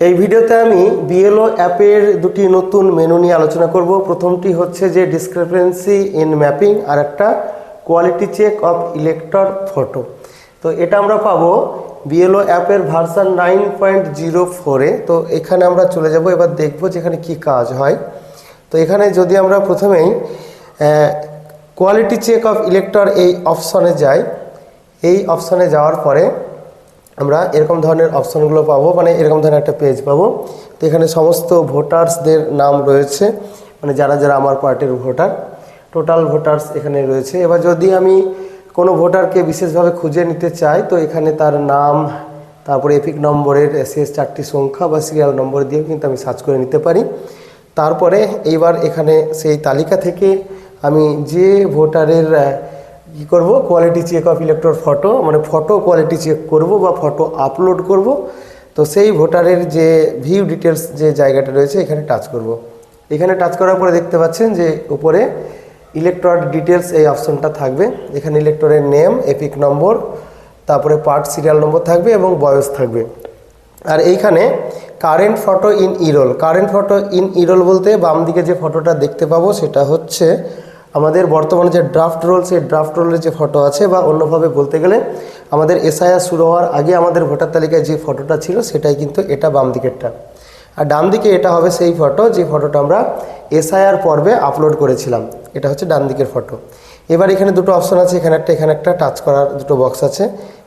এই ভিডিওতে আমি বিএলও অ্যাপের দুটি নতুন মেনু নিয়ে আলোচনা করব। প্রথমটি হচ্ছে যে ডিসক্রিপেন্সি ইন ম্যাপিং আর একটা quality check of elector photo. তো এটা আমরা পাবো বিএলও অ্যাপের ভার্সন 9.04-এ। তো এখানে আমরা চলে যাব, এবার দেখব যে এখানে কী কাজ হয়। তো এখানে যদি আমরা প্রথমেই কোয়ালিটি চেক অফ ইলেক্টর এই অপশনে যাই, এই অপশনে যাওয়ার পরে আমরা এরকম ধরনের অপশনগুলো পাবো, মানে এরকম ধরনের একটা পেজ পাবো। তো এখানে সমস্ত ভোটার্সদের নাম রয়েছে, মানে যারা যারা আমার পার্টির ভোটার, টোটাল ভোটার্স এখানে রয়েছে। এবার যদি আমি কোনো ভোটারকে বিশেষভাবে খুঁজে নিতে চাই, তো এখানে তার নাম, তারপরে এপিক নম্বরের শেষ 4টি সংখ্যা বা সিরিয়াল নম্বর দিয়েও কিন্তু আমি সার্চ করে নিতে পারি। তারপরে এইবার এখানে সেই তালিকা থেকে আমি যে ভোটারের কী করব, quality check of elector photo, মানে ফটো কোয়ালিটি চেক করব বা ফটো আপলোড করব। তো সেই ভোটারের যে ভিউ ডিটেলস যে জায়গাটা রয়েছে এখানে টাচ করব। এখানে টাচ করার পরে দেখতে পাচ্ছেন যে উপরে ইলেক্টর ডিটেলস এই অপশনটা থাকবে। এখানে ইলেক্টরের নেম, এপিক নম্বর, তারপরে পার্ট সিরিয়াল নম্বর থাকবে এবং বয়স থাকবে। আর এইখানে current photo in ইরোল, current photo in ইরোল বলতে বাম দিকে যে ফটোটা দেখতে পাবো সেটা হচ্ছে আমাদের বর্তমানে যে ড্রাফট রোল, সেই ড্রাফট রোলের যে ফটো আছে, বা অন্যভাবে বলতে গেলে আমাদের এসআইআর শুরু হওয়ার আগে আমাদের ভোটার তালিকায় যে ফটোটা ছিল সেটাই কিন্তু এটা বাম দিকেরটা। আর ডান দিকে এটা হবে সেই ফটো যে ফটোটা আমরা এসআইআর পর্বে আপলোড করেছিলাম, এটা হচ্ছে ডান দিকের ফটো। এবার এখানে দুটো অপশন আছে, এখানে একটা টাচ করার দুটো বক্স আছে।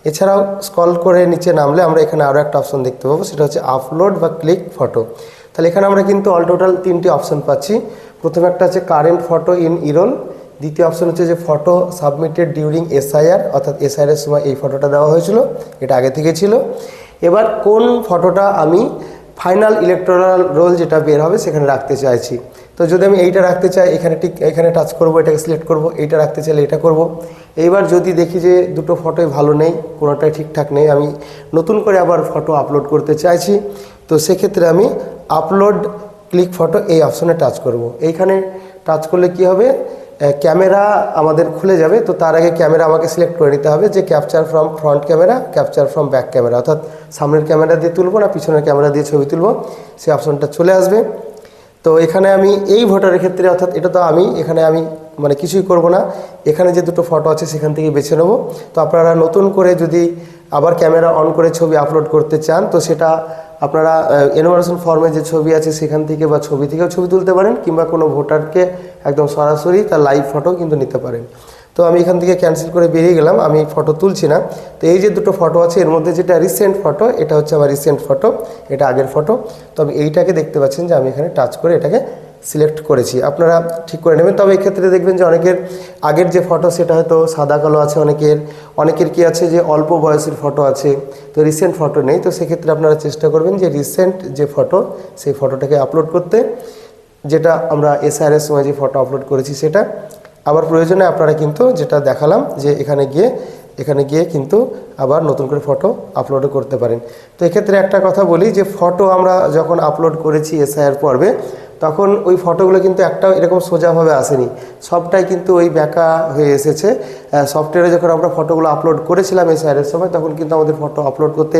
এছাড়াও স্ক্রল করে নিচে নামলে আমরা এখানে আরও একটা অপশন দেখতে পাবো, সেটা হচ্ছে আপলোড বা ক্লিক ফটো। তাহলে এখানে আমরা কিন্তু অল টোটাল 3টি অপশন পাচ্ছি। প্রথমে একটা হচ্ছে কারেন্ট ফটো ইন ইরোল, দ্বিতীয় অপশন হচ্ছে যে ফটো সাবমিটেড ডিউরিং এসআইআর, অর্থাৎ এসআইআরের সময় এই ফটোটা দেওয়া হয়েছিল, এটা আগে থেকে ছিল। এবার কোন ফটোটা আমি ফাইনাল ইলেকটোরাল রোল যেটা বের হবে সেখানে রাখতে চাইছি। তো যদি আমি এইটা রাখতে চাই, এখানে ঠিক এখানে টাচ করব, এটাকে সিলেক্ট করব। এইটা রাখতে চাইলে এটা করব। এইবার যদি দেখি যে দুটো ফটোই ভালো নেই, কোনোটাই ঠিকঠাক নেই, আমি নতুন করে আবার ফটো আপলোড করতে চাইছি, তো সেক্ষেত্রে আমি আপলোড ক্লিক ফটো এই অপশনে টাচ করব। এইখানে টাচ করলে কি হবে, ক্যামেরা আমাদের খুলে যাবে। তো তার আগে ক্যামেরা আমাকে সিলেক্ট করে নিতে হবে যে capture from front camera, capture from back camera, অর্থাৎ সামনের ক্যামেরা দিয়ে তুলব না পিছনের ক্যামেরা দিয়ে ছবি তুলব, সেই অপশনটা চলে আসবে। তো এখানে আমি এই ভোটারের ক্ষেত্রে, অর্থাৎ এটা তো আমি এখানে আমি মানে কিছুই করব না, এখানে যে দুটো ফটো আছে সেখান থেকে বেছে নেব। তো আপনারা নতুন করে যদি আবার ক্যামেরা অন করে ছবি আপলোড করতে চান, তো সেটা আপনারা এনুমারেশন ফর্মে যে ছবি আছে সেখান থেকে বা ছবি থেকেও ছবি তুলতে পারেন, কিংবা কোনো ভোটারকে একদম সরাসরি তার লাইভ ফটো কিন্তু নিতে পারেন। তো আমি এখান থেকে ক্যান্সেল করে বেরিয়ে গেলাম, আমি ফটো তুলছি না। তো এই যে দুটো ফটো আছে এর মধ্যে যেটা রিসেন্ট ফটো, এটা হচ্ছে আমার রিসেন্ট ফটো, এটা আগের ফটো। তো আমি এইটাকে দেখতে পাচ্ছেন যে আমি এখানে টাচ করে এটাকে সিলেক্ট করেছি, আপনারা ঠিক করে নেবেন। তবে এই ক্ষেত্রে দেখবেন যে অনেকের আগের যে ফটো সেটা হয়তো সাদা কালো আছে, অনেকের কি আছে যে অল্প বয়সের ফটো আছে, তো রিসেন্ট ফটো নেই। তো সেক্ষেত্রে আপনারা চেষ্টা করবেন যে রিসেন্ট যে ফটো সেই ফটোটাকে আপলোড করতে, যেটা আমরা এসআইআরের সময় যে ফটো আপলোড করেছি সেটা। আবার প্রয়োজনে আপনারা কিন্তু যেটা দেখালাম যে এখানে গিয়ে কিন্তু আবার নতুন করে ফটো আপলোডও করতে পারেন। তো এক্ষেত্রে একটা কথা বলি যে ফটো আমরা যখন আপলোড করেছি এসআইআর পর্বে, তখন ওই ফটোগুলো কিন্তু একটাও এরকম সোজাভাবে আসেনি, সবটাই কিন্তু ওই ব্যাকা হয়ে এসেছে। সফটওয়্যারে যখন আমরা ফটোগুলো আপলোড করেছিলাম এসআইআরের সময়, তখন কিন্তু আমাদের ফটো আপলোড করতে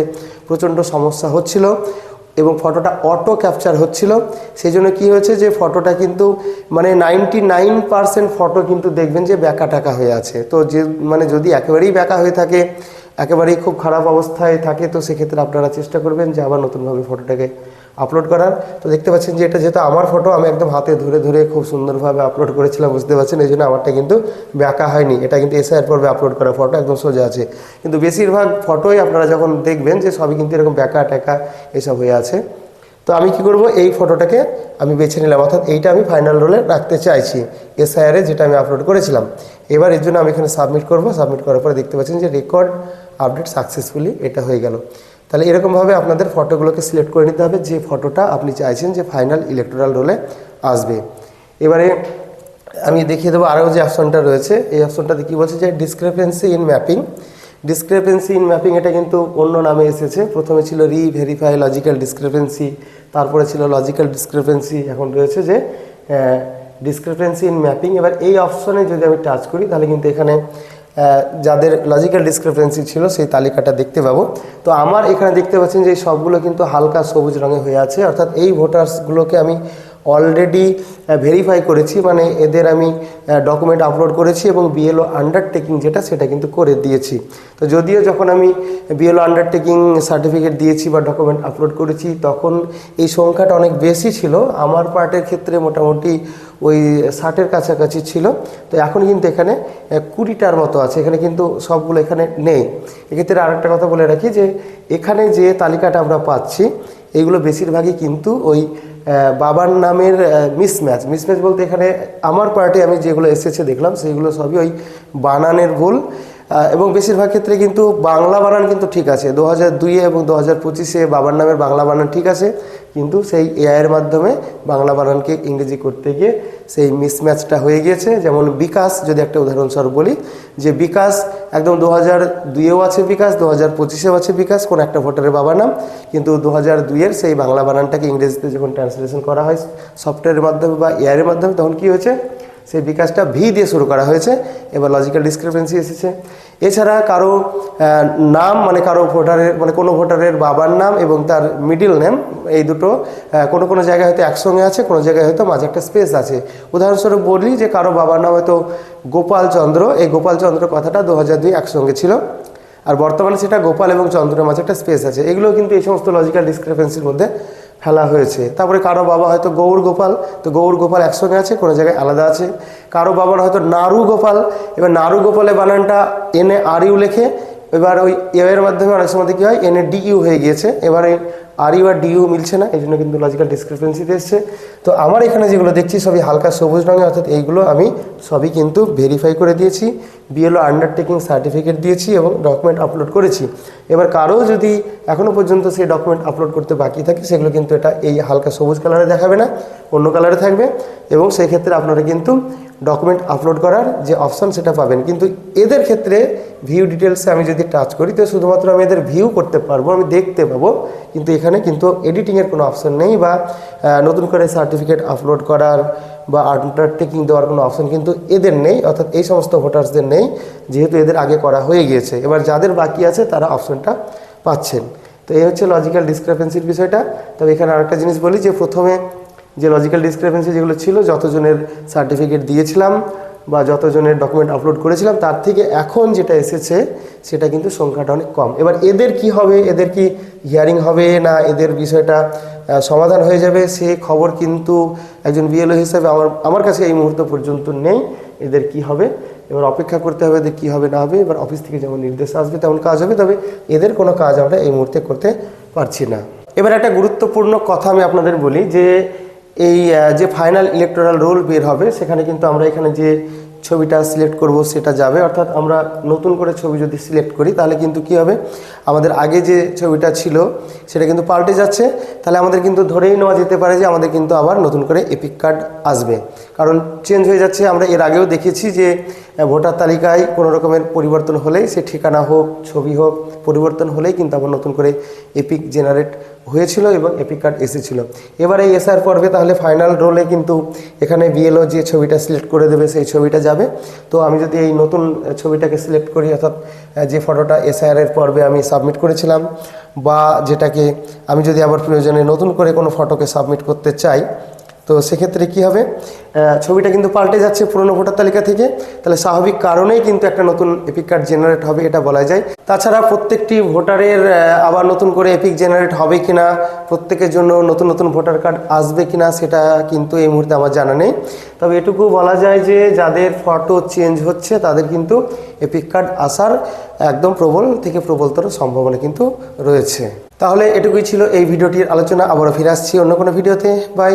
প্রচণ্ড সমস্যা হচ্ছিল এবং ফটোটা অটো ক্যাপচার হচ্ছিল। সেই জন্য কী হয়েছে যে ফটোটা কিন্তু মানে 99% ফটো কিন্তু দেখবেন যে ব্যাকা টাকা হয়ে আছে। তো যে মানে যদি একেবারেই ব্যাকা হয়ে থাকে, একেবারেই খুব খারাপ অবস্থায় থাকে, তো সেক্ষেত্রে আপনারা চেষ্টা করবেন যে আবার নতুনভাবে ফটোটাকে আপলোড করার। তো দেখতে পাচ্ছেন যে এটা যেহেতু আমার ফটো, আমি একদম হাতে ধরে ধরে খুব সুন্দরভাবে আপলোড করেছিলাম, বুঝতে পারছেন, এই জন্য আমারটা কিন্তু ব্যাকা হয়নি। এটা কিন্তু এসআইআর পর্বে আপলোড করা ফটো, একদম সোজা আছে। কিন্তু বেশিরভাগ ফটোই আপনারা যখন দেখবেন যে সবই কিন্তু এরকম ব্যাকা ট্যাকা এসব হয়ে আছে। তো আমি কি করব, এই ফটোটাকে আমি বেছে নিলাম, অর্থাৎ এইটা আমি ফাইনাল রোলে রাখতে চাইছি এসআইআরে, যেটা আমি আপলোড করেছিলাম। এবার এর জন্য আমি এখানে সাবমিট করব। সাবমিট করার পরে দেখতে পাচ্ছেন যে রেকর্ড আপডেট সাকসেসফুলি এটা হয়ে গেল। তাহলে এরকমভাবে আপনাদের ফটোগুলোকে সিলেক্ট করে নিতে হবে যে ফটোটা আপনি চাইছেন যে ফাইনাল ইলেকটোরাল রোলে আসবে। এবারে আমি দেখিয়ে দেবো আরও যে অপশনটা রয়েছে, এই অপশনটাতে কী বলছে যে discrepancy in mapping. Discrepancy in mapping এটা কিন্তু অন্য নামে এসেছে, প্রথমে ছিল ভেরিফাই লজিক্যাল ডিসক্রিপেন্সি, তারপরে ছিল লজিক্যাল ডিসক্রিপেন্সি, এখন রয়েছে যে ডিসক্রিপেন্সি ইন ম্যাপিং। এবার এই অপশনে যদি আমি টাচ করি তাহলে কিন্তু এখানে যাদের লজিক্যাল ডিসক্রিপেন্সি ছিল সেই তালিকাটা দেখতে পাবো। তো আমার এখানে দেখতে পাচ্ছেন যে সবগুলো কিন্তু হালকা সবুজ রঙে হয়ে আছে, অর্থাৎ এই ভোটার্সগুলোকে আমি অলরেডি ভেরিফাই করেছি, মানে এদের আমি ডকুমেন্ট আপলোড করেছি এবং বিএলও আন্ডারটেকিং যেটা সেটা কিন্তু করে দিয়েছি। তো যদিও যখন আমি বিএলও আন্ডারটেকিং সার্টিফিকেট দিয়েছি বা ডকুমেন্ট আপলোড করেছি তখন এই সংখ্যাটা অনেক বেশি ছিল, আমার পার্টের ক্ষেত্রে মোটামুটি ওই 60-এর কাছাকাছি ছিল। তো এখন কিন্তু এখানে 20টার মতো আছে, এখানে কিন্তু সবগুলো এখানে নেই। এক্ষেত্রে আরেকটা কথা বলে রাখি যে এখানে যে তালিকাটা আমরা পাচ্ছি এইগুলো বেশিরভাগই কিন্তু ওই বাবার নামের মিসম্যাচ বলতে এখানে আমার পার্টে আমি যেগুলো এসেছে দেখলাম সেগুলো সবই ওই বানানের ভুল, এবং বেশিরভাগ ক্ষেত্রে কিন্তু বাংলা বানান কিন্তু ঠিক আছে। 2002 এবং 2025 বাবার নামের বাংলা বানান ঠিক আছে, কিন্তু সেই এআইয়ের মাধ্যমে বাংলা বানানকে ইংরেজি করতে গিয়ে সেই মিসম্যাচটা হয়ে গিয়েছে। যেমন বিকাশ যদি একটা উদাহরণস্বরূপ বলি যে বিকাশ একদম 2002-এও আছে বিকাশ, 2025-এও আছে বিকাশ, কোন একটা ভোটারের বাবার নাম, কিন্তু 2002-এর সেই বাংলা বানানটাকে ইংরেজিতে যখন ট্রান্সলেশন করা হয় সফটওয়্যারের মাধ্যমে বা এআইয়ের মাধ্যমে তখন কী হয়েছে, সেই বিকাশটা ভি দিয়ে শুরু করা হয়েছে, এবার লজিক্যাল ডিসক্রিপেন্সি এসেছে। এছাড়া কারো নাম মানে কারো ভোটারের মানে কোনো ভোটারের বাবার নাম এবং তার মিডিল নেম এই দুটো কোনো কোনো জায়গায় হয়তো একসঙ্গে আছে, কোনো জায়গায় হয়তো মাঝে একটা স্পেস আছে। উদাহরণস্বরূপ বলি যে কারো বাবার নাম হয়তো গোপাল চন্দ্র, এই গোপাল চন্দ্র কথাটা 2002 একসঙ্গে ছিল, আর বর্তমানে সেটা গোপাল এবং চন্দ্রের মাঝে একটা স্পেস আছে। এগুলো কিন্তু এই সমস্ত লজিক্যাল ডিসক্রিপেন্সির মধ্যে ফেলা হয়েছে। তারপরে কারো বাবা হয়তো গৌর গোপাল, তো গৌর গোপাল একসঙ্গে আছে, কোনো জায়গায় আলাদা আছে। কারো বাবার হয়তো নারু গোপাল, এবার নারু গোপালের বানানটা NARU লেখে, এবার ওই এর মাধ্যমে অনেক সময় কী হয় NADU হয়ে গিয়েছে, এবার এই RU আর DU মিলছে না, এই জন্য কিন্তু লজিক্যাল ডিসক্রিপেন্সিতে এসছে। তো আমার এখানে যেগুলো দেখছি সবই হালকা সবুজ রঙে, অর্থাৎ এইগুলো আমি সবই কিন্তু ভেরিফাই করে দিয়েছি, বিএলও আন্ডারটেকিং সার্টিফিকেট দিয়েছি এবং ডকুমেন্ট আপলোড করেছি। এবার কারো যদি এখনও পর্যন্ত সেই ডকুমেন্ট আপলোড করতে বাকি থাকে সেগুলো কিন্তু এটা এই হালকা সবুজ কালারে দেখাবে না, অন্য কালারে থাকবে, এবং সেই ক্ষেত্রে আপনারা কিন্তু ডকুমেন্ট আপলোড করার যে অপশান সেটা পাবেন। কিন্তু এদের ক্ষেত্রে ভিউ ডিটেলসে আমি যদি টাচ করি তো শুধুমাত্র আমি এদের ভিউ করতে পারবো, আমি দেখতে পাবো, কিন্তু এখানে কিন্তু এডিটিংয়ের কোনো অপশান নেই বা নতুন করে সার্টিফিকেট আপলোড করার বা আন্ডারটেকিং দেওয়ার কোনো অপশান কিন্তু এদের নেই, অর্থাৎ এই সমস্ত ভোটার্সদের নেই, যেহেতু এদের আগে করা হয়ে গিয়েছে। এবার যাদের বাকি আছে তারা অপশানটা পাচ্ছেন। তো এই হচ্ছে লজিক্যাল ডিসক্রিপেন্সির বিষয়টা। তবে এখানে আরেকটা জিনিস বলি যে প্রথমে যে লজিক্যাল ডিসক্রিপেন্সি যেগুলো ছিল, যতজনের সার্টিফিকেট দিয়েছিলাম বা যতজনের ডকুমেন্ট আপলোড করেছিলাম তার থেকে এখন যেটা এসেছে সেটা কিন্তু সংখ্যাটা অনেক কম। এবার এদের কি হবে, এদের কি হিয়ারিং হবে না এদের বিষয়টা সমাধান হয়ে যাবে সে খবর কিন্তু একজন বিএলও হিসেবে আমার কাছে এই মুহূর্ত পর্যন্ত নেই। এদের কি হবে এবার অপেক্ষা করতে হবে, এদের কী হবে না হবে, এবার অফিস থেকে যেমন নির্দেশ আসবে তেমন কাজ হবে, তবে এদের কোনো কাজ আমরা এই মুহূর্তে করতে পারছি না। এবার একটা গুরুত্বপূর্ণ কথা আমি আপনাদের বলি যে এই যে ফাইনাল ইলেকটোরাল রোল বের হবে সেখানে কিন্তু আমরা এখানে যে ছবিটা সিলেক্ট করব সেটা যাবে, অর্থাৎ আমরা নতুন করে ছবি যদি সিলেক্ট করি তাহলে কিন্তু কি হবে, আমাদের আগে যে ছবিটা ছিল সেটা কিন্তু পাল্টে যাচ্ছে, তাহলে আমাদের কিন্তু ধরেই নেওয়া যেতে পারে যে আমাদের কিন্তু আবার নতুন করে এপিক কার্ড আসবে, কারণ চেঞ্জ হয়ে যাচ্ছে। আমরা এর আগেও দেখেছি যে ভোটার তালিকায় কোনো রকমের পরিবর্তন হলেই সে ঠিকানা হোক ছবি হোক পরিবর্তন হলেই কিন্তু আবার নতুন করে এপিক জেনারেট হয়েছিল এবং এপিক কার্ড এসেছিল। এবার এই এসআর পর্বে তাহলে ফাইনাল রোলে কিন্তু এখানে বিএলও যে ছবিটা সিলেক্ট করে দেবে সেই ছবিটা যাবে। তো আমি যদি এই নতুন ছবিটাকে সিলেক্ট করি, অর্থাৎ যে ফটোটা এসআইআরের পর্বে আমি সাবমিট করেছিলাম বা যেটাকে আমি যদি আবার প্রয়োজনে নতুন করে কোনো ফটোকে সাবমিট করতে চাই, তো সেক্ষেত্রে কী হবে, ছবিটা কিন্তু পাল্টে যাচ্ছে পুরনো ভোটার তালিকা থেকে, তাহলে স্বাভাবিক কারণেই কিন্তু একটা নতুন এপিক কার্ড জেনারেট হবে এটা বলা যায়। তাছাড়া প্রত্যেকটি ভোটারের আবার নতুন করে এপিক জেনারেট হবে কিনা, প্রত্যেকের জন্য নতুন নতুন ভোটার কার্ড আসবে কিনা সেটা কিন্তু এই মুহূর্তে আমার জানা নেই। তবে এটুকু বলা যায় যে যাদের ফটো চেঞ্জ হচ্ছে তাদের কিন্তু এপিক কার্ড আসার একদম প্রবল থেকে প্রবলতর সম্ভাবনা কিন্তু রয়েছে। তাহলে এটুকুই ছিল এই ভিডিওটির আলোচনা, আবারও ফিরে আসছি অন্য কোনো ভিডিওতে। বাই।